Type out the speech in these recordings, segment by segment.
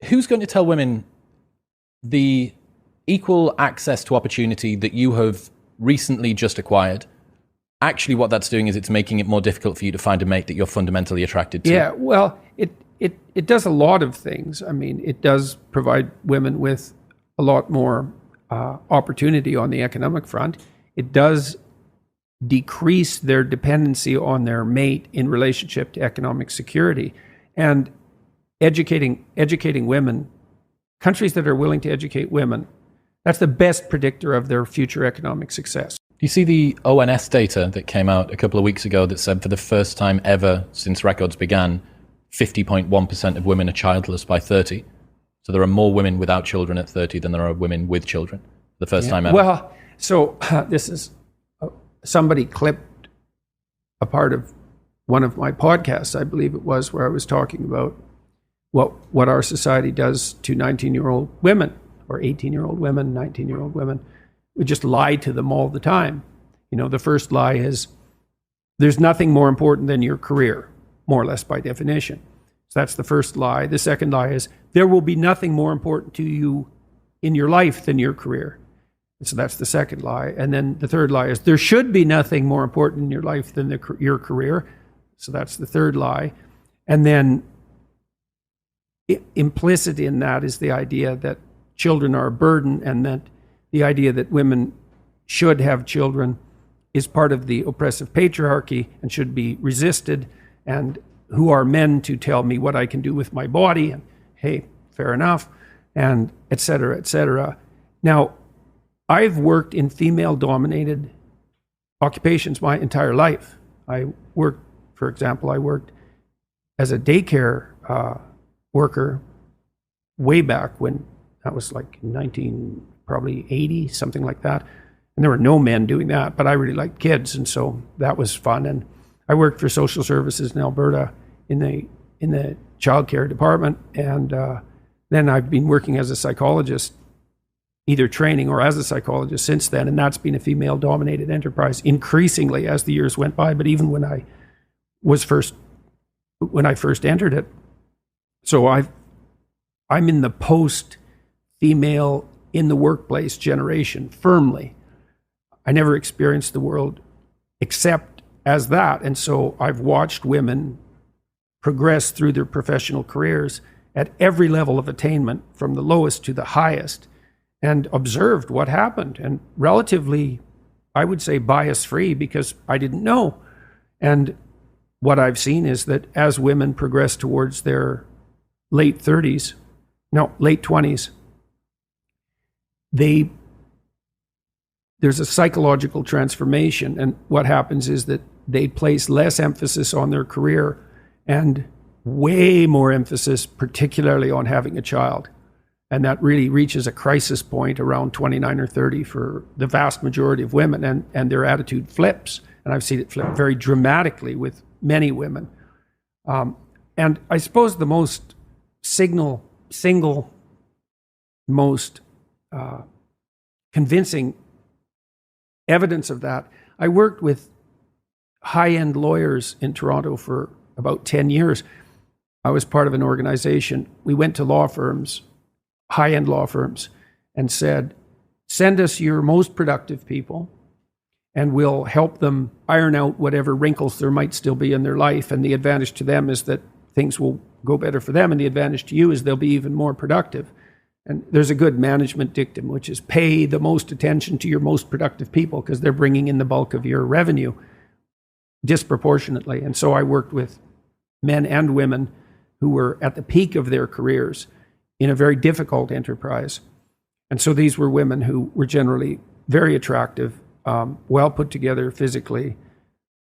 who's going to tell women the equal access to opportunity that you have recently just acquired? Actually, what that's doing is it's making it more difficult for you to find a mate that you're fundamentally attracted to. Yeah, well, it does a lot of things. I mean, it does provide women with a lot more opportunity on the economic front. It does decrease their dependency on their mate in relationship to economic security. And educating women, countries that are willing to educate women, that's the best predictor of their future economic success. You see the ONS data that came out a couple of weeks ago that said for the first time ever since records began, 50.1% of women are childless by 30. So there are more women without children at 30 than there are women with children. The first time ever. Well, so this is, somebody clipped a part of one of my podcasts, I believe it was, where I was talking about what our society does to 19-year-old women, or 18-year-old women, 19-year-old women. We just lie to them all the time. You know, the first lie is, there's nothing more important than your career, more or less by definition. So that's the first lie. The second lie is, there will be nothing more important to you in your life than your career. So that's the second lie. And then the third lie is, there should be nothing more important in your life than your career. So that's the third lie. And then implicit in that is the idea that children are a burden, and that the idea that women should have children is part of the oppressive patriarchy and should be resisted. And who are men to tell me what I can do with my body? And hey, fair enough, and et cetera, et cetera. Now, I've worked in female-dominated occupations my entire life. For example, I worked as a daycare worker way back when, that was like 1980, something like that. And there were no men doing that, but I really liked kids, and so that was fun. And I worked for social services in Alberta in the childcare department, and then I've been working as a psychologist, either training or as a psychologist since then, and that's been a female-dominated enterprise increasingly as the years went by. But even when I first entered it, so I'm in the post-female in the workplace generation firmly. I never experienced the world except as that, and so I've watched women progress through their professional careers at every level of attainment, from the lowest to the highest, and observed what happened, and relatively, I would say, bias-free, because I didn't know. And what I've seen is that as women progress towards their late 20s, there's a psychological transformation, and what happens is that they place less emphasis on their career and way more emphasis, particularly on having a child. And that really reaches a crisis point around 29 or 30 for the vast majority of women, and their attitude flips. And I've seen it flip very dramatically with many women. And I suppose the most single most convincing evidence of that, I worked with high-end lawyers in Toronto for about 10 years. I was part of an organization. We went to law firms, high-end law firms, and said, send us your most productive people, and we'll help them iron out whatever wrinkles there might still be in their life. And the advantage to them is that things will go better for them, and the advantage to you is they'll be even more productive. And there's a good management dictum, which is pay the most attention to your most productive people, because they're bringing in the bulk of your revenue disproportionately. And so I worked with men and women who were at the peak of their careers in a very difficult enterprise. And so these were women who were generally very attractive, well put together physically,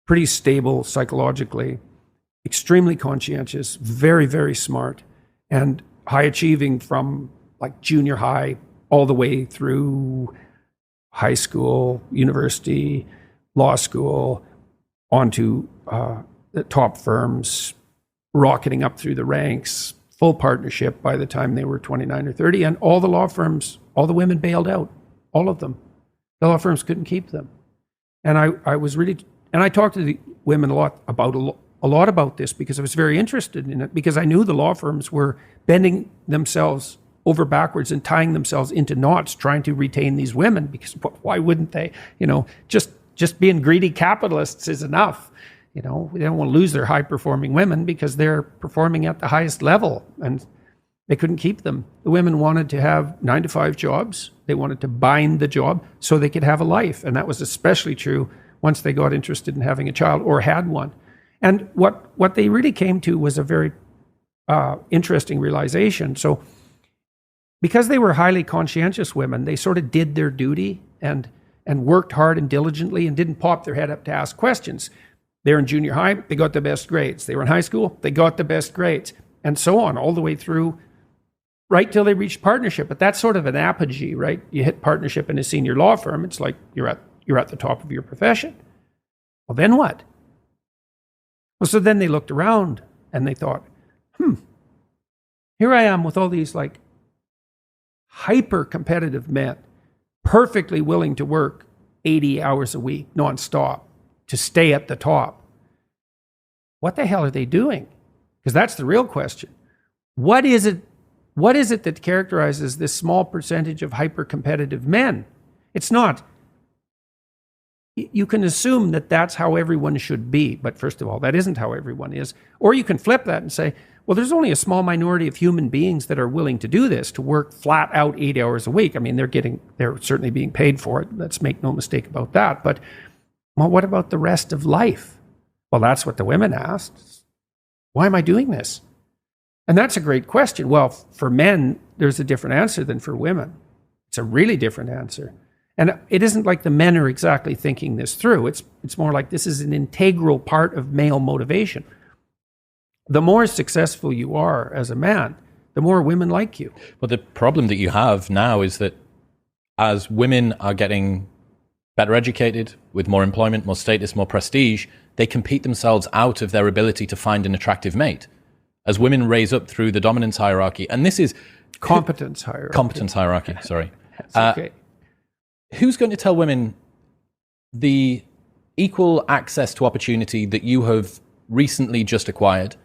pretty stable psychologically, extremely conscientious, very, very smart, and high achieving from like junior high all the way through high school, university, law school, onto the top firms, rocketing up through the ranks, full partnership by the time they were 29 or 30. And all the law firms, all the women bailed out, all of them. The law firms couldn't keep them. And I was really, and I talked to the women a lot about a a lot about this because I was very interested in it, because I knew the law firms were bending themselves over backwards and tying themselves into knots trying to retain these women, because why wouldn't they? Just being greedy capitalists is enough. They don't want to lose their high-performing women because they're performing at the highest level, and they couldn't keep them. The women wanted to have 9-to-5 jobs. They wanted to bind the job so they could have a life, and that was especially true once they got interested in having a child or had one. And what they really came to was a very interesting realization. So because they were highly conscientious women, they sort of did their duty and worked hard and diligently and didn't pop their head up to ask questions. They were in junior high, they got the best grades. They were in high school, they got the best grades, and so on, all the way through, right till they reached partnership. But that's sort of an apogee, right? You hit partnership in a senior law firm, it's like you're at the top of your profession. Well, then what? Well, so then they looked around and they thought, here I am with all these like hyper-competitive men, perfectly willing to work 80 hours a week, nonstop, to stay at the top. What the hell are they doing? Because that's the real question. What is it that characterizes this small percentage of hyper-competitive men? It's not. You can assume that that's how everyone should be, but first of all, that isn't how everyone is. Or you can flip that and say, well, there's only a small minority of human beings that are willing to do this, to work flat out 8 hours a week. I mean, they're certainly being paid for it. Let's make no mistake about that. But well, what about the rest of life? Well, that's what the women asked. Why am I doing this? And that's a great question. Well, for men, there's a different answer than for women. It's a really different answer. And it isn't like the men are exactly thinking this through. It's more like this is an integral part of male motivation. The more successful you are as a man, the more women like you. But the problem that you have now is that as women are getting better educated, with more employment, more status, more prestige, they compete themselves out of their ability to find an attractive mate. As women raise up through the dominance hierarchy, and this is... Competence hierarchy, sorry. That's okay. Who's going to tell women the equal access to opportunity that you have recently just acquired?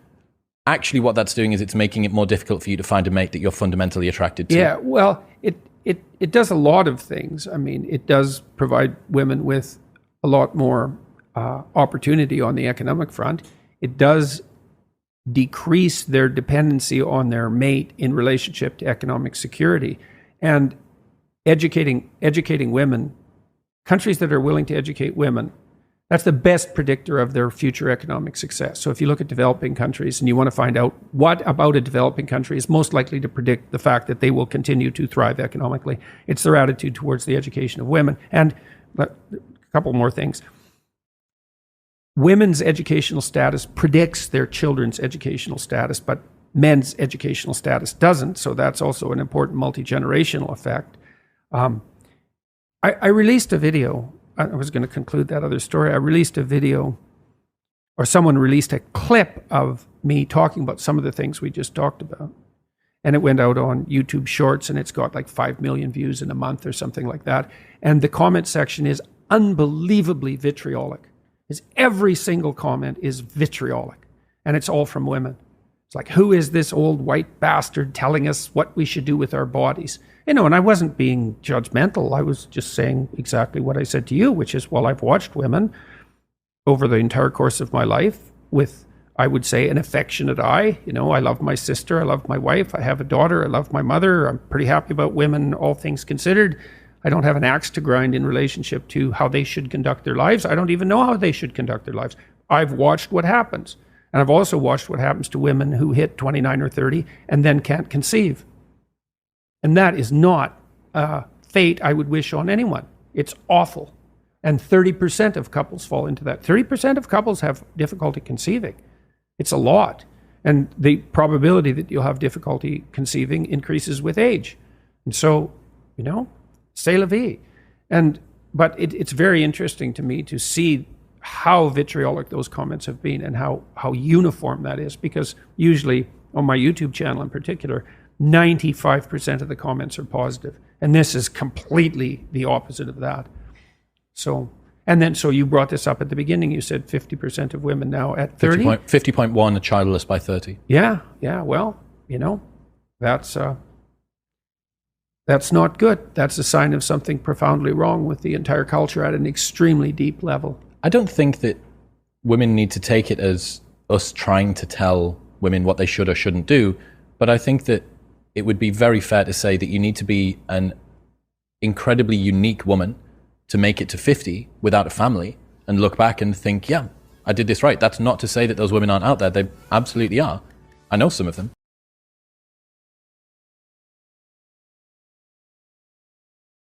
Actually, what that's doing is it's making it more difficult for you to find a mate that you're fundamentally attracted to. Yeah, well, it does a lot of things. I mean, it does provide women with a lot more opportunity on the economic front. It does decrease their dependency on their mate in relationship to economic security. And educating women, countries that are willing to educate women, that's the best predictor of their future economic success. So if you look at developing countries and you want to find out what about a developing country is most likely to predict the fact that they will continue to thrive economically, it's their attitude towards the education of women. And a couple more things. Women's educational status predicts their children's educational status, but men's educational status doesn't. So that's also an important multi-generational effect. I released a video. I was going to conclude that other story. I released a video, or someone released a clip of me talking about some of the things we just talked about. And it went out on YouTube Shorts, and it's got like 5 million views in a month or something like that. And the comment section is unbelievably vitriolic. Every single comment is vitriolic, and it's all from women. It's like, who is this old white bastard telling us what we should do with our bodies? And I wasn't being judgmental. I was just saying exactly what I said to you, which is, well, I've watched women over the entire course of my life with, I would say, an affectionate eye. I love my sister. I love my wife. I have a daughter. I love my mother. I'm pretty happy about women, all things considered. I don't have an axe to grind in relationship to how they should conduct their lives. I don't even know how they should conduct their lives. I've watched what happens. And I've also watched what happens to women who hit 29 or 30 and then can't conceive. And that is not a fate I would wish on anyone. It's awful. And 30% of couples fall into that. 30% of couples have difficulty conceiving. It's a lot. And the probability that you'll have difficulty conceiving increases with age. And so, c'est la vie. But it's very interesting to me to see how vitriolic those comments have been and how uniform that is, because usually on my YouTube channel in particular, 95% of the comments are positive. And this is completely the opposite of that. So And then, so you brought this up at the beginning. You said 50% of women now at 30. 50.1 are childless by 30. Yeah. Well, that's not good. That's a sign of something profoundly wrong with the entire culture at an extremely deep level. I don't think that women need to take it as us trying to tell women what they should or shouldn't do, but I think that it would be very fair to say that you need to be an incredibly unique woman to make it to 50 without a family and look back and think, yeah, I did this right. That's not to say that those women aren't out there. They absolutely are. I know some of them.